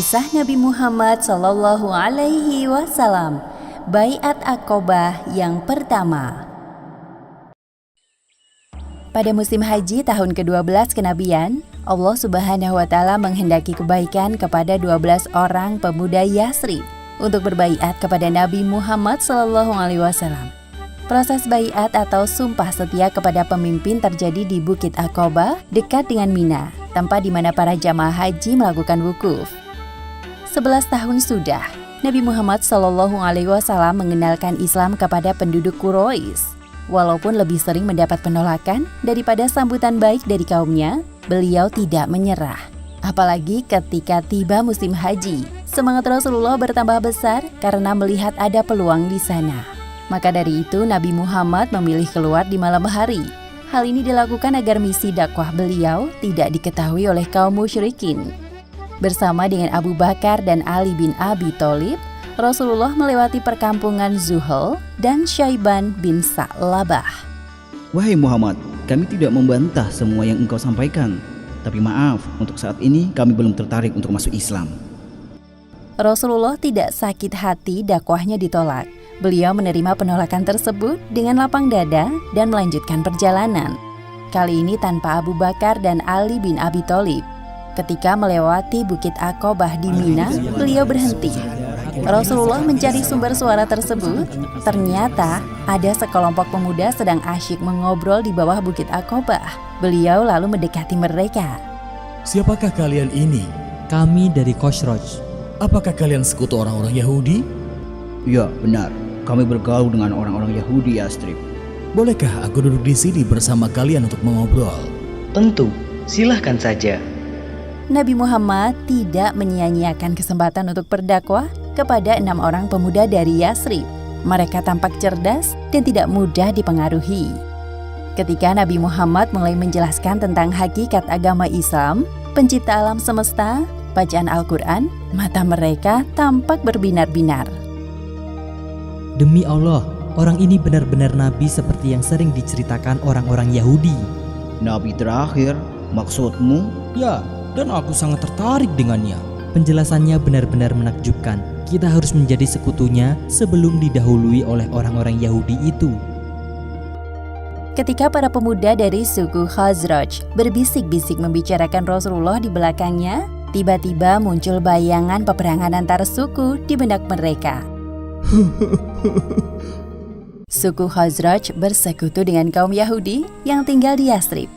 Kisah Nabi Muhammad Sallallahu Alaihi Wasallam, Baiat Aqobah yang pertama. Pada musim haji tahun ke-12 kenabian, Allah Subhanahu wa Ta'ala menghendaki kebaikan kepada 12 orang pemuda Yasrib untuk berbaiat kepada Nabi Muhammad Sallallahu Alaihi Wasallam. Proses baiat atau sumpah setia kepada pemimpin terjadi di Bukit Aqobah dekat dengan Mina, tempat di mana para jamaah haji melakukan wukuf. 11 tahun sudah Nabi Muhammad SAW mengenalkan Islam kepada penduduk Quraisy. Walaupun lebih sering mendapat penolakan daripada sambutan baik dari kaumnya, beliau tidak menyerah. Apalagi ketika tiba musim haji, semangat Rasulullah bertambah besar karena melihat ada peluang di sana. Maka dari itu Nabi Muhammad memilih keluar di malam hari. Hal ini dilakukan agar misi dakwah beliau tidak diketahui oleh kaum musyrikin. Bersama dengan Abu Bakar dan Ali bin Abi Thalib, Rasulullah melewati perkampungan Zuhal dan Syaiban bin Sa'labah. Wahai Muhammad, kami tidak membantah semua yang engkau sampaikan. Tapi maaf, untuk saat ini kami belum tertarik untuk masuk Islam. Rasulullah tidak sakit hati dakwahnya ditolak. Beliau menerima penolakan tersebut dengan lapang dada dan melanjutkan perjalanan. Kali ini tanpa Abu Bakar dan Ali bin Abi Thalib. Ketika melewati Bukit Aqobah di Mina, beliau berhenti. Rasulullah mencari sumber suara tersebut. Ternyata ada sekelompok pemuda sedang asyik mengobrol di bawah Bukit Aqobah. Beliau lalu mendekati mereka. Siapakah kalian ini? Kami dari Khosraj. Apakah kalian sekutu orang-orang Yahudi? Ya, benar. Kami bergaul dengan orang-orang Yahudi Yasrib. Bolehkah aku duduk di sini bersama kalian untuk mengobrol? Tentu, silahkan saja. Nabi Muhammad tidak menyia-nyiakan kesempatan untuk berdakwah kepada 6 orang pemuda dari Yasrib. Mereka tampak cerdas dan tidak mudah dipengaruhi. Ketika Nabi Muhammad mulai menjelaskan tentang hakikat agama Islam, pencipta alam semesta, bacaan Al-Quran, mata mereka tampak berbinar-binar. Demi Allah, orang ini benar-benar nabi seperti yang sering diceritakan orang-orang Yahudi. Nabi terakhir, maksudmu? Ya, dan aku sangat tertarik dengannya. Penjelasannya benar-benar menakjubkan. Kita harus menjadi sekutunya sebelum didahului oleh orang-orang Yahudi itu. Ketika para pemuda dari suku Khazraj berbisik-bisik membicarakan Rasulullah di belakangnya, tiba-tiba muncul bayangan peperangan antar suku di benak mereka. Suku Khazraj bersekutu dengan kaum Yahudi yang tinggal di Yasrib.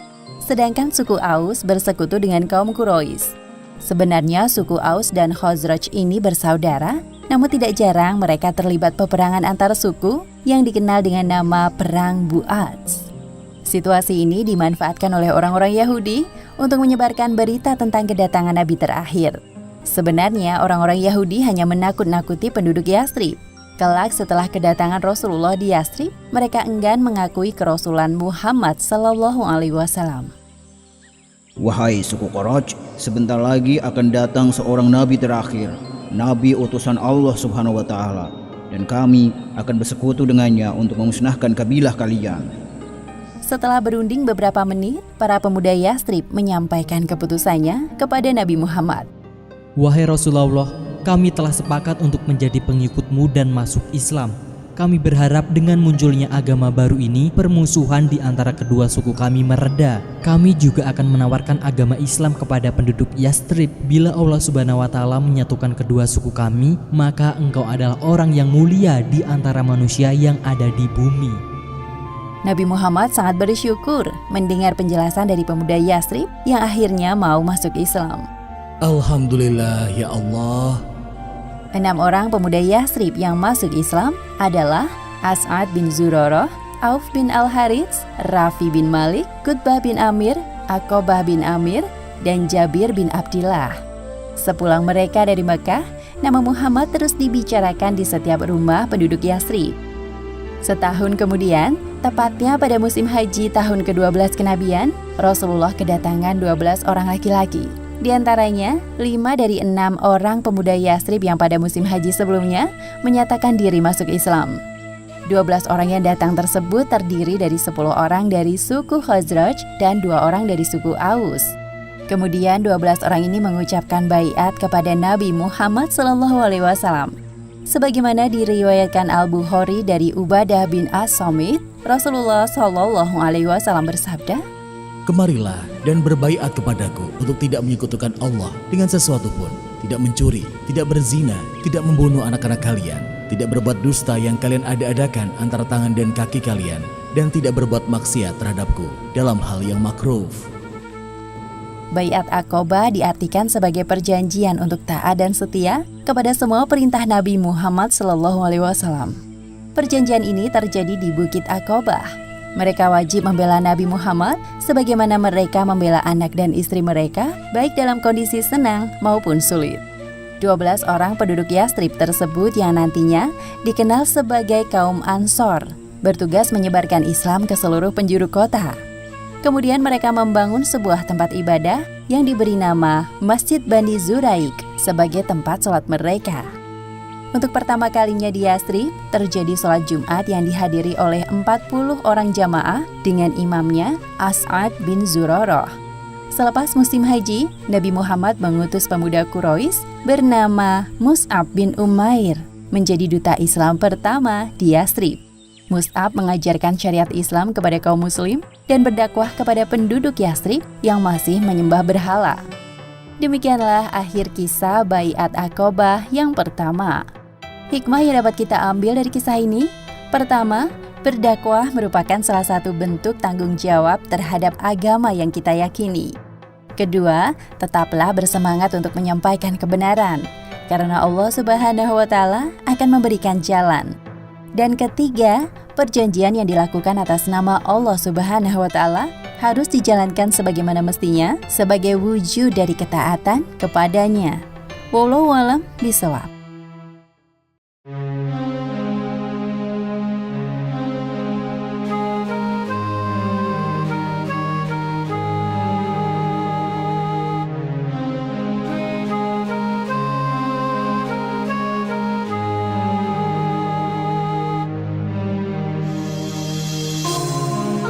Sedangkan suku Aus bersekutu dengan kaum Quraisy. Sebenarnya suku Aus dan Khazraj ini bersaudara, namun tidak jarang mereka terlibat peperangan antar suku yang dikenal dengan nama Perang Bu'ats. Situasi ini dimanfaatkan oleh orang-orang Yahudi untuk menyebarkan berita tentang kedatangan Nabi terakhir. Sebenarnya orang-orang Yahudi hanya menakut-nakuti penduduk Yasrib. Kelak setelah kedatangan Rasulullah di Yasrib, mereka enggan mengakui kerasulan Muhammad Sallallahu Alaihi Wasallam. Wahai suku Quraisy, sebentar lagi akan datang seorang nabi terakhir, nabi utusan Allah Subhanahu wa Ta'ala, dan kami akan bersekutu dengannya untuk memusnahkan kabilah kalian. Setelah berunding beberapa menit, para pemuda Yasrib menyampaikan keputusannya kepada Nabi Muhammad. Wahai Rasulullah, kami telah sepakat untuk menjadi pengikutmu dan masuk Islam. Kami berharap dengan munculnya agama baru ini, permusuhan di antara kedua suku kami mereda. Kami juga akan menawarkan agama Islam kepada penduduk Yasrib. Bila Allah Subhanahu wa Ta'ala menyatukan kedua suku kami, maka engkau adalah orang yang mulia di antara manusia yang ada di bumi. Nabi Muhammad sangat bersyukur mendengar penjelasan dari pemuda Yasrib yang akhirnya mau masuk Islam. Alhamdulillah ya Allah. 6 orang pemuda Yasrib yang masuk Islam adalah As'ad bin Zurarah, Auf bin Al-Harits, Rafi bin Malik, Qutbah bin Amir, Aqobah bin Amir, dan Jabir bin Abdillah. Sepulang mereka dari Mekah, nama Muhammad terus dibicarakan di setiap rumah penduduk Yasrib. Setahun kemudian, tepatnya pada musim haji tahun ke-12 kenabian, Rasulullah kedatangan 12 orang laki-laki. Di antaranya, 5 dari 6 orang pemuda Yasrib yang pada musim haji sebelumnya menyatakan diri masuk Islam. 12 orang yang datang tersebut terdiri dari 10 orang dari suku Khazraj dan 2 orang dari suku Aus. Kemudian 12 orang ini mengucapkan baiat kepada Nabi Muhammad SAW. Sebagaimana diriwayatkan Al-Bukhari dari Ubadah bin As-Samit, Rasulullah SAW bersabda, Kemarilah dan berbaiat kepadaku untuk tidak menyekutukan Allah dengan sesuatu pun, tidak mencuri, tidak berzina, tidak membunuh anak-anak kalian, tidak berbuat dusta yang kalian ada-adakan antara tangan dan kaki kalian, dan tidak berbuat maksiat terhadapku dalam hal yang makruh. Baiat Aqobah diartikan sebagai perjanjian untuk taat dan setia kepada semua perintah Nabi Muhammad SAW. Perjanjian ini terjadi di Bukit Aqobah. Mereka wajib membela Nabi Muhammad sebagaimana mereka membela anak dan istri mereka, baik dalam kondisi senang maupun sulit. 12 orang penduduk Yathrib tersebut yang nantinya dikenal sebagai kaum Ansor, bertugas menyebarkan Islam ke seluruh penjuru kota. Kemudian mereka membangun sebuah tempat ibadah yang diberi nama Masjid Bani Zuraik sebagai tempat sholat mereka. Untuk pertama kalinya di Yathrib, terjadi sholat Jumat yang dihadiri oleh 40 orang jamaah dengan imamnya As'ad bin Zurarah. Selepas musim haji, Nabi Muhammad mengutus pemuda Quraisy bernama Mus'ab bin Umair menjadi duta Islam pertama di Yathrib. Mus'ab mengajarkan syariat Islam kepada kaum muslim dan berdakwah kepada penduduk Yathrib yang masih menyembah berhala. Demikianlah akhir kisah Baiat Aqobah yang pertama. Hikmah yang dapat kita ambil dari kisah ini, pertama, berdakwah merupakan salah satu bentuk tanggung jawab terhadap agama yang kita yakini. Kedua, tetaplah bersemangat untuk menyampaikan kebenaran, karena Allah Subhanahu wa Ta'ala akan memberikan jalan. Dan ketiga, perjanjian yang dilakukan atas nama Allah Subhanahu wa Ta'ala harus dijalankan sebagaimana mestinya sebagai wujud dari ketaatan kepadanya. Wallahu a'lam bishawab.